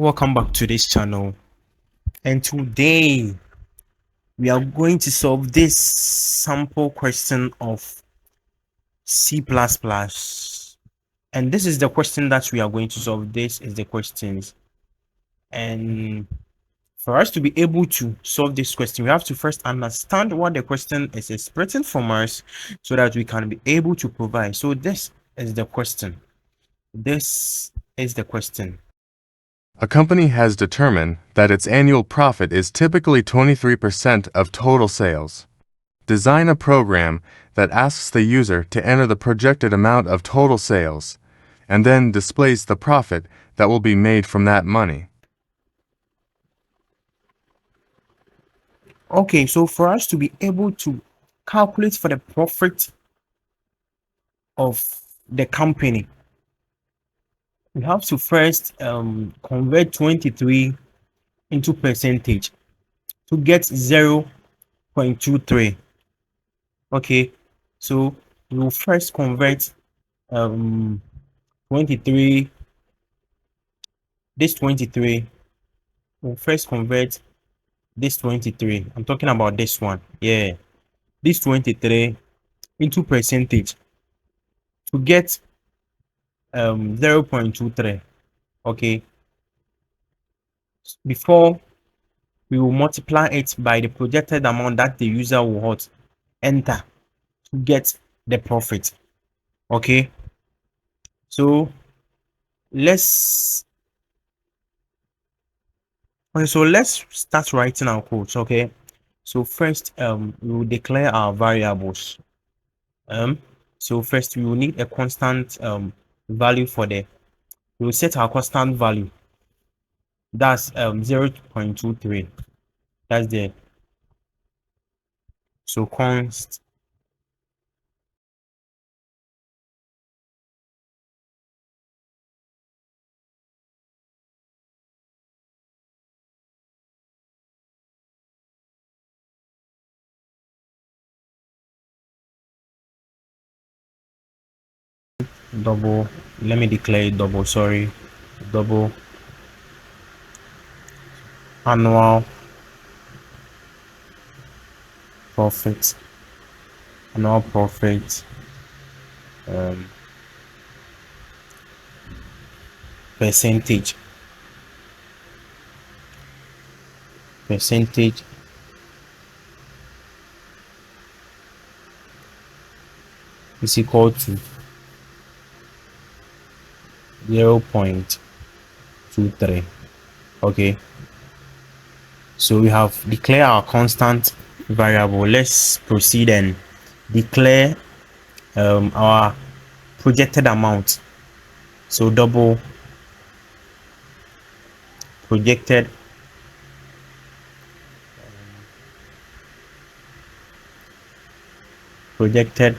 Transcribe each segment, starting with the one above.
Welcome back to this channel, and today we are going to solve this sample question of C++. And this is the question that we are going to solve. This is the questions, and for us to be able to solve this question, we have to first understand what the question is expecting from us so that we can be able to provide. So this is the question. This is the question. A company has determined that its annual profit is typically 23% of total sales. Design a program that asks the user to enter the projected amount of total sales, and then displays the profit that will be made from that money. Okay, so for us to be able to calculate for the profit of the company, we have to first convert 23 into percentage to get 0.23. Okay, so we will first convert 23, this 23, we'll first convert this 23. I'm talking about this one. Yeah, this 23 into percentage to get 0.23. Okay, before we will multiply it by the projected amount that the user will enter to get the profit. Okay, so let's start writing our codes. Okay, so first we will declare our variables. So first we will need a constant value for the, we will set our constant value, that's 0.23. That's the, so const double, let me declare it double, sorry, double annual profit, annual profit percentage is equal to 0.23. okay, so we have declared our constant variable. Let's proceed and declare our projected amount. So double projected projected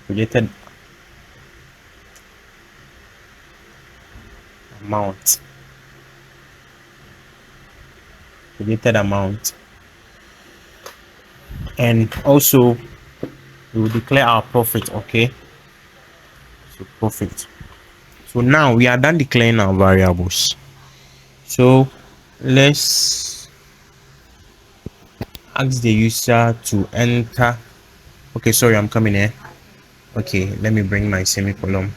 projected amount, and also we will declare our profit. Okay, so profit. So now we are done declaring our variables, so let's ask the user to enter. Okay, sorry, I'm coming here. Okay, let me bring my semicolon.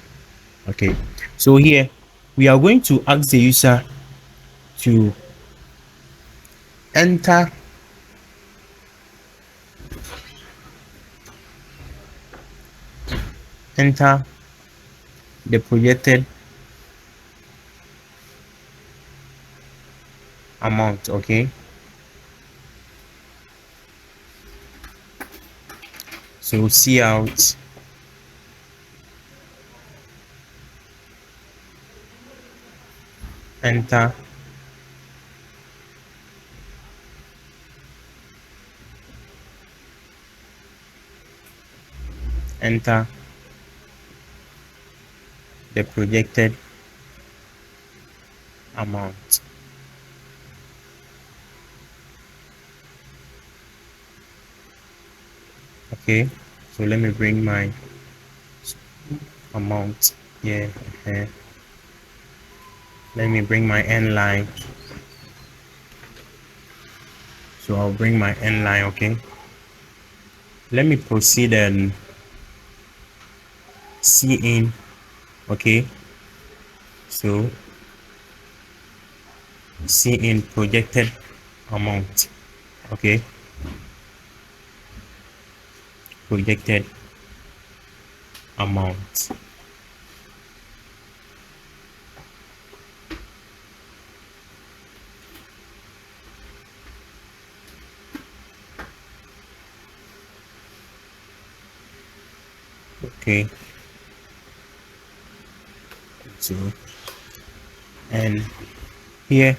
Okay, so here we are going to ask the user to enter the projected amount. Okay, so see out enter the projected amount. Okay, so let me bring my amount here. Let me bring my end line. So I'll bring my end line. Okay, let me proceed and see in. Okay, so see in projected amount. Okay, projected amount. Okay, so and here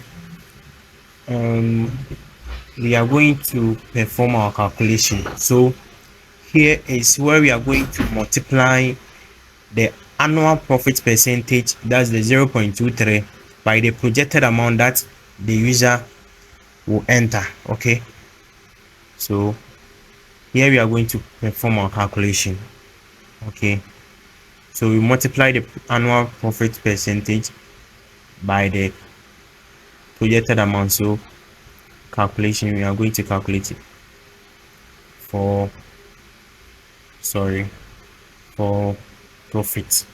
we are going to perform our calculation. So here is where we are going to multiply the annual profit percentage, that's the 0.23, by the projected amount that the user will enter. Okay, so here we are going to perform our calculation. Okay, so we multiply the annual profit percentage by the projected amount. So calculation, we are going to calculate it for profit.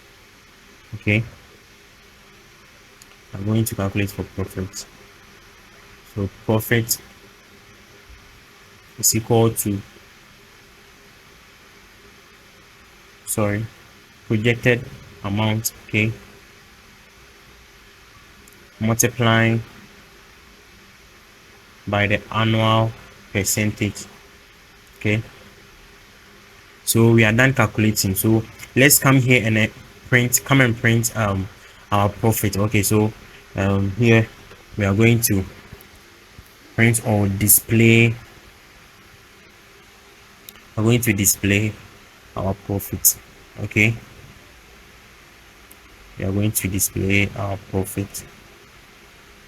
Okay, I'm going to calculate for profit. So profit is equal to projected amount. Okay, multiplying by the annual percentage. Okay, so we are done calculating. So let's come here and print our profit. Okay, so here we are going to print or display. We're going to display our profit. Okay, we are going to display our profit.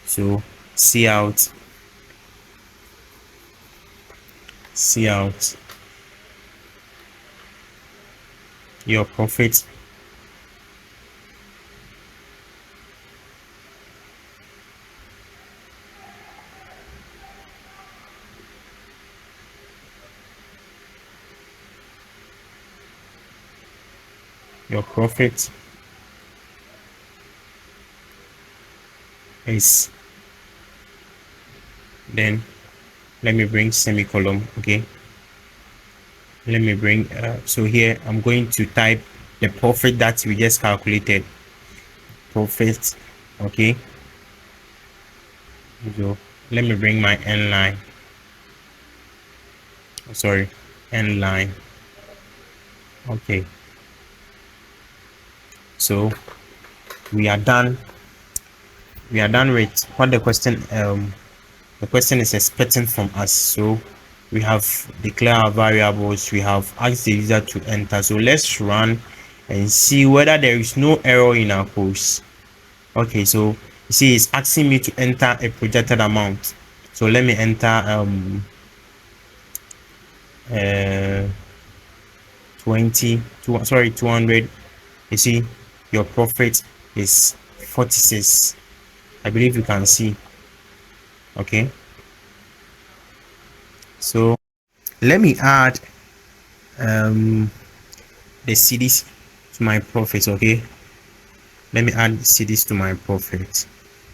So see out your profit. Your profit is, then let me bring semicolon. Okay, let me bring so here I'm going to type the profit that we just calculated. Profit. Okay, so let me bring my end line. End line. Okay, so we are done with what the question is expecting from us. So we have declared our variables, we have asked the user to enter. So let's run and see whether there is no error in our course. Okay, so you see it's asking me to enter a projected amount. So let me enter 200. You see your profit is 46. I believe you can see. Okay, so let me add the cedis to my profit. Okay, let me add cedis to my profit.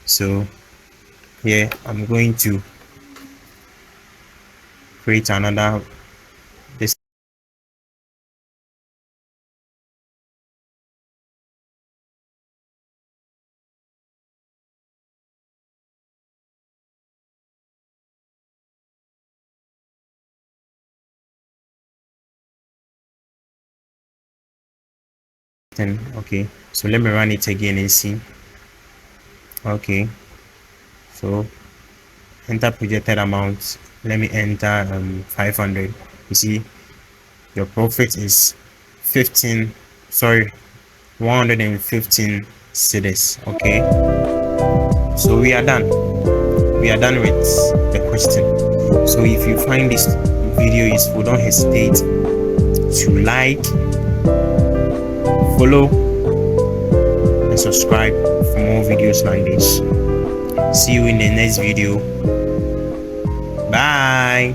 So here I'm going to create another this thing. Okay, so let me run it again and see. Okay, so enter projected amount. Let me enter 500. You see your profit is 115 cedis. Okay, so we are done with the question. So if you find this video useful, don't hesitate to like, follow, and subscribe for more videos like this. See you in the next video. Bye.